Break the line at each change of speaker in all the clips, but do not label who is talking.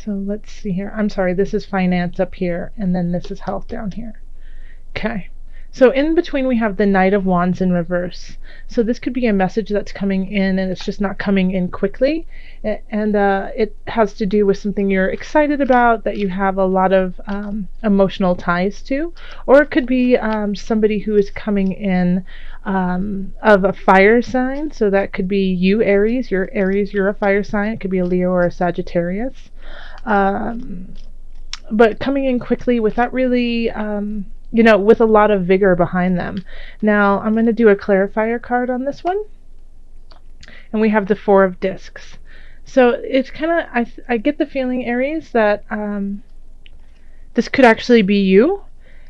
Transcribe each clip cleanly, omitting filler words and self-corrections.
So let's see here. I'm sorry, this is finance up here, and then this is health down here. Okay. So in between we have the Knight of Wands in reverse. So this could be a message that's coming in and it's just not coming in quickly. And it has to do with something you're excited about, that you have a lot of emotional ties to. Or it could be somebody who is coming in of a fire sign. So that could be you, Aries. You're Aries, you're a fire sign. It could be a Leo or a Sagittarius. But coming in quickly without really with a lot of vigor behind them. Now, I'm going to do a clarifier card on this one. And we have the Four of Discs. So it's kind of, I get the feeling, Aries, that this could actually be you.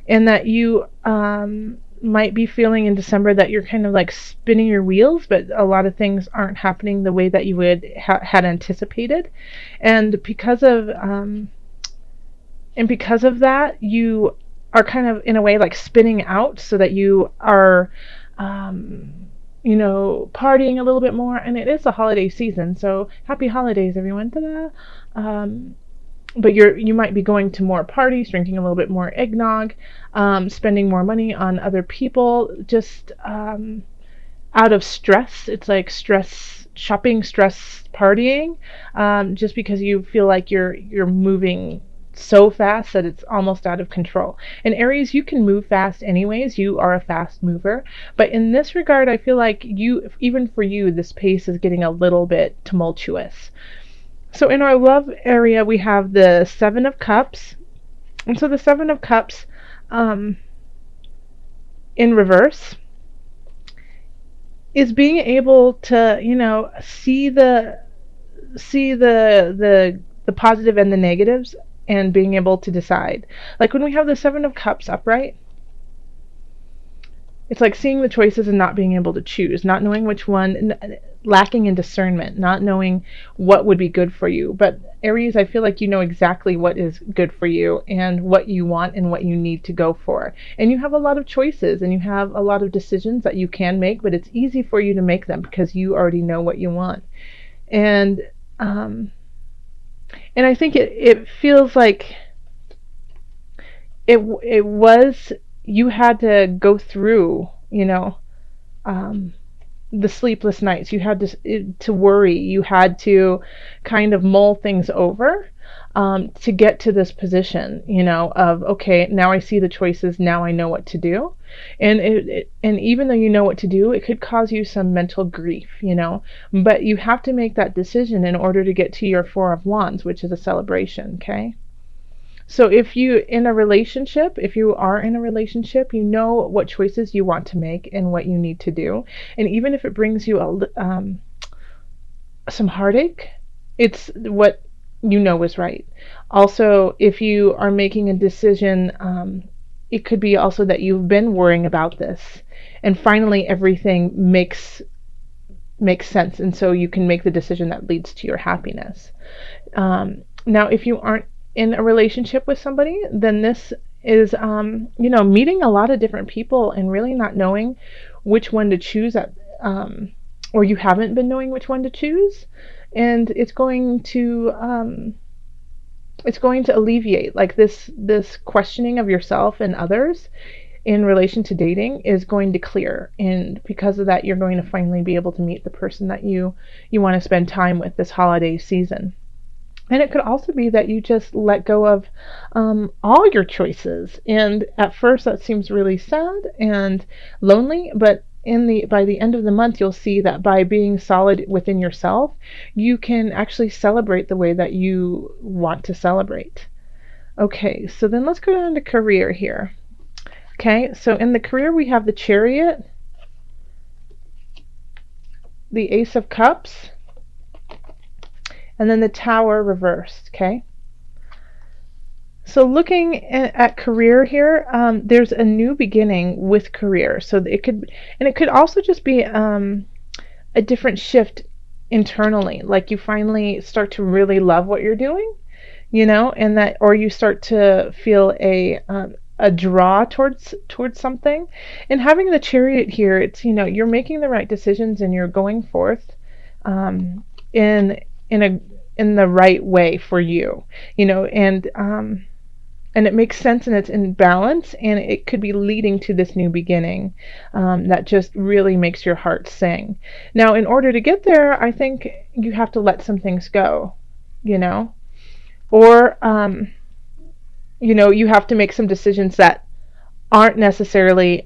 And that you might be feeling in December that you're kind of like spinning your wheels, but a lot of things aren't happening the way that you would had anticipated. And because of that, you are kind of in a way like spinning out, so that you are partying a little bit more. And it is the holiday season, so happy holidays, everyone. Ta-da! But you might be going to more parties, drinking a little bit more eggnog, spending more money on other people, just out of stress. It's like stress shopping, stress partying, just because you feel like you're moving so fast that it's almost out of control. And Aries, you can move fast anyways. You are a fast mover. But in this regard, I feel like even for you, this pace is getting a little bit tumultuous. So in our love area, we have the Seven of Cups. And so the Seven of Cups in reverse is being able to, see the positive and the negatives, and being able to decide. Like when we have the Seven of Cups upright, it's like seeing the choices and not being able to choose, not knowing which one, lacking in discernment, not knowing what would be good for you. But Aries, I feel like you know exactly what is good for you and what you want and what you need to go for. And you have a lot of choices and you have a lot of decisions that you can make, but it's easy for you to make them because you already know what you want. And I think it feels like it was, you had to go through, the sleepless nights. You had to worry. You had to kind of mull things over to get to this position, of, okay, now I see the choices, now I know what to do. And and even though you know what to do, it could cause you some mental grief, but you have to make that decision in order to get to your Four of Wands, which is a celebration, okay? So if you are in a relationship, you know what choices you want to make and what you need to do. And even if it brings you some heartache, it's what you know is right. Also, if you are making a decision, it could be also that you've been worrying about this, and finally everything makes sense, and so you can make the decision that leads to your happiness. Now, if you aren't in a relationship with somebody, then this is, meeting a lot of different people and really not knowing which one to choose or you haven't been knowing which one to choose. And it's going to alleviate, like, this questioning of yourself and others in relation to dating is going to clear. And because of that, you're going to finally be able to meet the person that you want to spend time with this holiday season. And it could also be that you just let go of all your choices. And at first that seems really sad and lonely, but by the end of the month, you'll see that by being solid within yourself, you can actually celebrate the way that you want to celebrate. Okay, so then let's go down to career here. Okay, so in the career, we have the Chariot, the Ace of Cups, and then the Tower reversed, okay? So looking at career here, there's a new beginning with career. So it could also just be a different shift internally. Like you finally start to really love what you're doing, and that, or you start to feel a draw towards something. And having the Chariot here, it's, you're making the right decisions and you're going forth in in the right way for you, and it makes sense and it's in balance, and it could be leading to this new beginning that just really makes your heart sing. Now, in order to get there, I think you have to let some things go, you know, or you have to make some decisions that aren't necessarily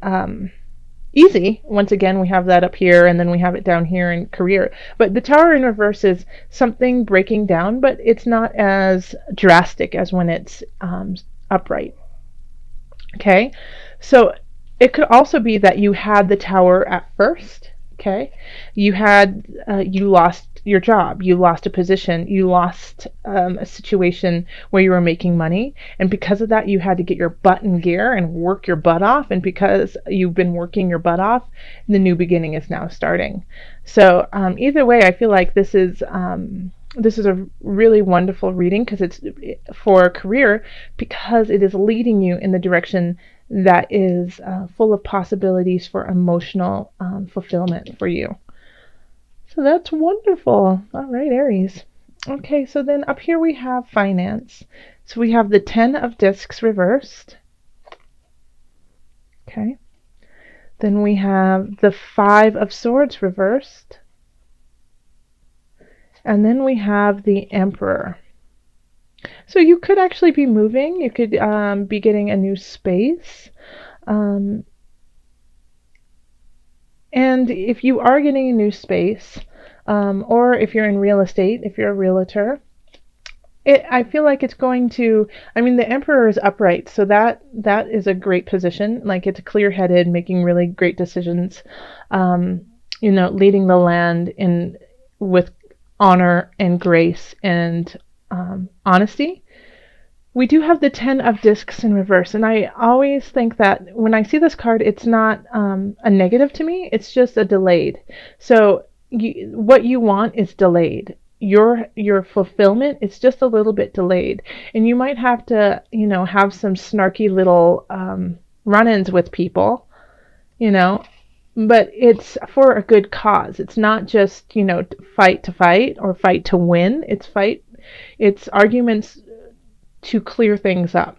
easy. Once again, we have that up here, and then we have it down here in career. But the Tower in reverse is something breaking down, but it's not as drastic as when it's upright. Okay, so it could also be that you had the Tower at first. Okay, you lost your job, you lost a position, you lost a situation where you were making money, and because of that, you had to get your butt in gear and work your butt off. And because you've been working your butt off, the new beginning is now starting. So either way, I feel like this is a really wonderful reading because it's for a career, because it is leading you in the direction that is full of possibilities for emotional fulfillment for you. So that's wonderful. All right, Aries. Okay, so then up here we have finance. So we have the 10 of Discs reversed. Okay. Then we have the 5 of Swords reversed. And then we have the Emperor. So you could actually be moving. You could be getting a new space. And if you are getting a new space, or if you're in real estate, if you're a realtor, I feel like it's going to, the Emperor is upright, so that is a great position. Like, it's clear-headed, making really great decisions, leading the land with honor and grace and honesty. We do have the 10 of Discs in reverse, and I always think that when I see this card, it's not a negative to me, it's just a delayed. So what you want is delayed. Your fulfillment is just a little bit delayed, and you might have to, have some snarky little run-ins with people, but it's for a good cause. It's not just, fight to fight or fight to win. It's arguments to clear things up.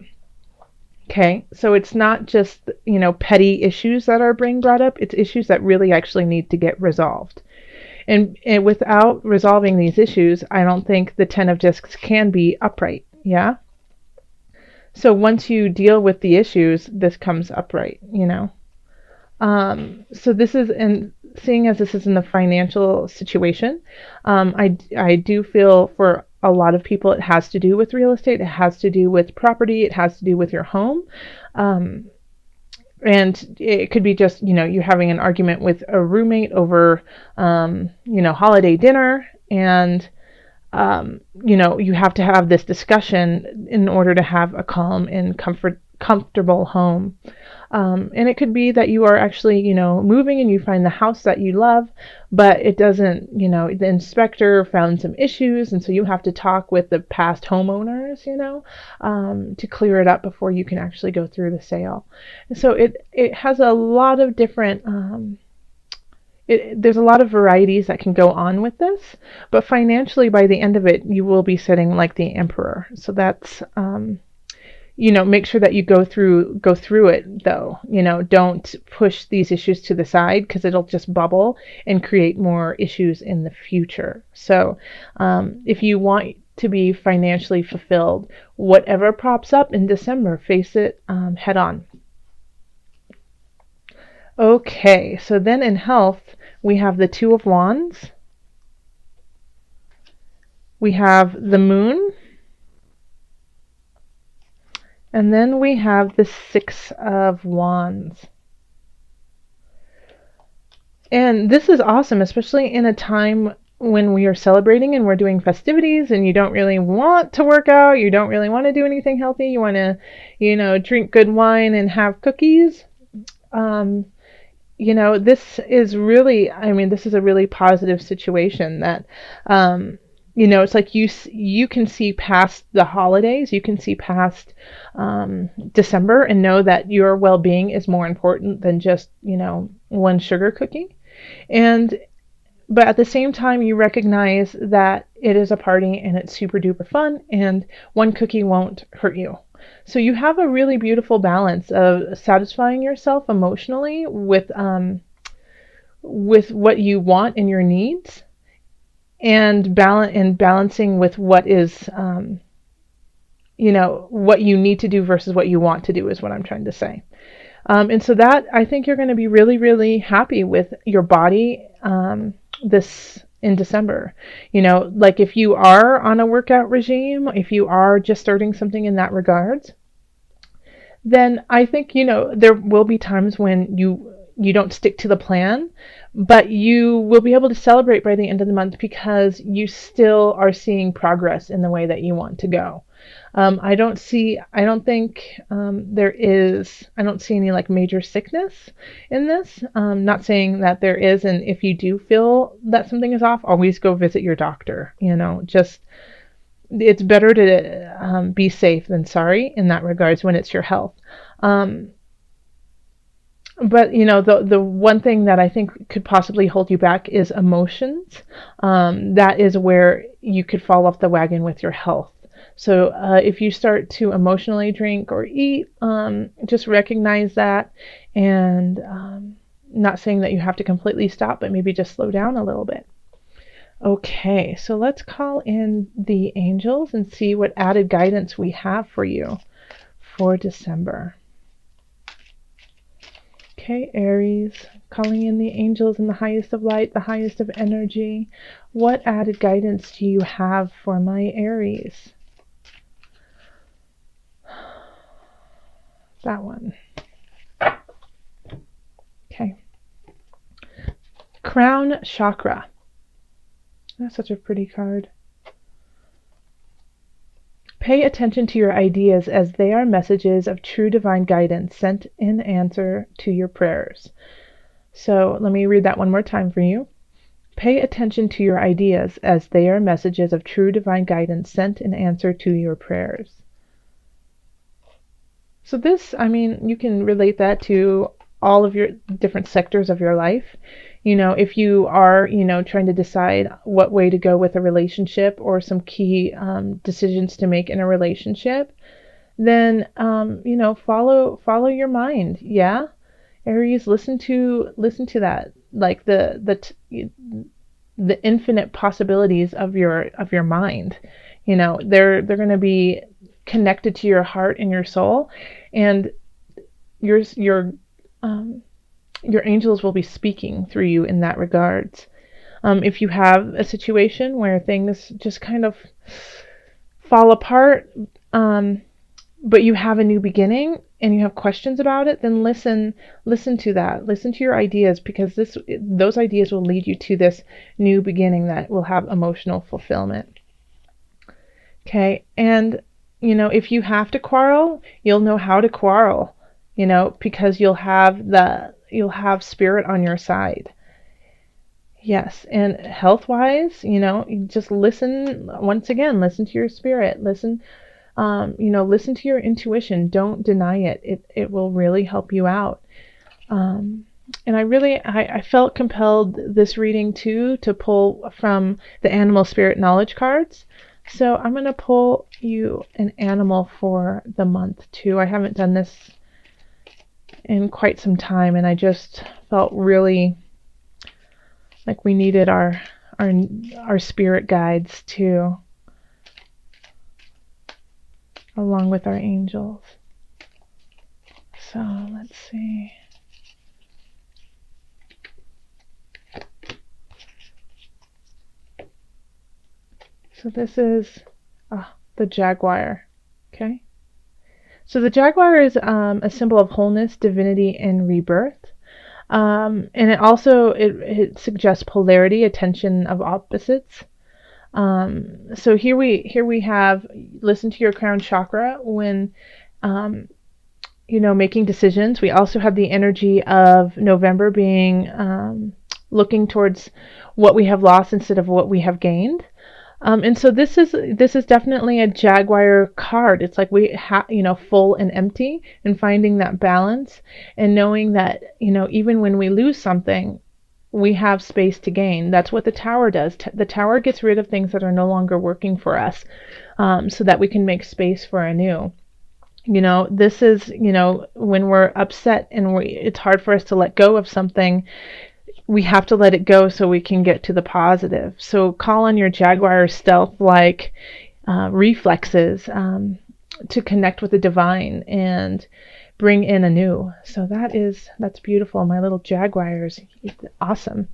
Okay, so it's not just, petty issues that are being brought up. It's issues that really actually need to get resolved. And without resolving these issues, I don't think the 10 of Discs can be upright. Yeah? So once you deal with the issues, this comes upright, So this is, and seeing as this is in the financial situation, I do feel for a lot of people it has to do with real estate, it has to do with property, it has to do with your home. And it could be just, you're having an argument with a roommate over, holiday dinner, and, you have to have this discussion in order to have a calm and comfortable home. And it could be that you are actually, moving and you find the house that you love, but it doesn't, the inspector found some issues, and so you have to talk with the past homeowners, to clear it up before you can actually go through the sale. And so it has a lot of different, there's a lot of varieties that can go on with this, but financially by the end of it, you will be sitting like the Emperor. So that's, make sure that you go through it though. Don't push these issues to the side, because it'll just bubble and create more issues in the future. So if you want to be financially fulfilled, whatever pops up in December, face it head on. Okay, so then in health, we have the 2 of Wands. We have the Moon. And then we have the 6 of Wands. And this is awesome, especially in a time when we are celebrating and we're doing festivities and you don't really want to work out, you don't really want to do anything healthy, you want to, drink good wine and have cookies. This is really, this is a really positive situation that, it's like you can see past the holidays, you can see past December, and know that your well-being is more important than just, one sugar cookie. But at the same time, you recognize that it is a party and it's super duper fun, and one cookie won't hurt you. So you have a really beautiful balance of satisfying yourself emotionally with what you want and your needs, and balancing with what is what you need to do versus what you want to do is what I'm trying to say. And so that, I think you're going to be really, really happy with your body this in December. Like if you are on a workout regime, if you are just starting something in that regards, then I think, there will be times when you don't stick to the plan, but you will be able to celebrate by the end of the month because you still are seeing progress in the way that you want to go. I don't see any like major sickness in this. Not saying that there is, and if you do feel that something is off, always go visit your doctor. Just it's better to be safe than sorry in that regards when it's your health. But the one thing that I think could possibly hold you back is emotions. That is where you could fall off the wagon with your health. So if you start to emotionally drink or eat, just recognize that, and not saying that you have to completely stop, but maybe just slow down a little bit. Okay, so let's call in the angels and see what added guidance we have for you for December. Okay, Aries, calling in the angels in the highest of light, the highest of energy. What added guidance do you have for my Aries? That one. Okay. Crown Chakra. That's such a pretty card. Pay attention to your ideas as they are messages of true divine guidance sent in answer to your prayers. So let me read that one more time for you. Pay attention to your ideas as they are messages of true divine guidance sent in answer to your prayers. So this, you can relate that to all of your different sectors of your life. If you are, trying to decide what way to go with a relationship or some key decisions to make in a relationship, then, follow your mind. Yeah. Aries, listen to that, like the infinite possibilities of your mind. They're going to be connected to your heart and your soul, and your angels will be speaking through you in that regards. If you have a situation where things just kind of fall apart, but you have a new beginning and you have questions about it, then listen to that. Listen to your ideas, because those ideas will lead you to this new beginning that will have emotional fulfillment. Okay, and if you have to quarrel, you'll know how to quarrel, because you'll have spirit on your side. Yes, and health-wise, you just listen, once again, listen to your spirit, listen to your intuition. Don't deny it. It will really help you out. And I felt compelled this reading too to pull from the animal spirit knowledge cards. So I'm going to pull you an animal for the month too. I haven't done this in quite some time, and I just felt really like we needed our spirit guides too, along with our angels. So let's see. So this is the jaguar. Okay. So the jaguar is a symbol of wholeness, divinity, and rebirth. And it also it suggests polarity, a tension of opposites. So here we have, listen to your crown chakra when making decisions. We also have the energy of November being looking towards what we have lost instead of what we have gained. And so this is definitely a jaguar card. It's like we have, full and empty, and finding that balance and knowing that, even when we lose something, we have space to gain. That's what the Tower does. The Tower gets rid of things that are no longer working for us, so that we can make space for a new. This is, when we're upset and it's hard for us to let go of something, we have to let it go so we can get to the positive. So call on your Jaguar stealth-like reflexes to connect with the divine and bring in a new. So that's beautiful. My little Jaguars, awesome.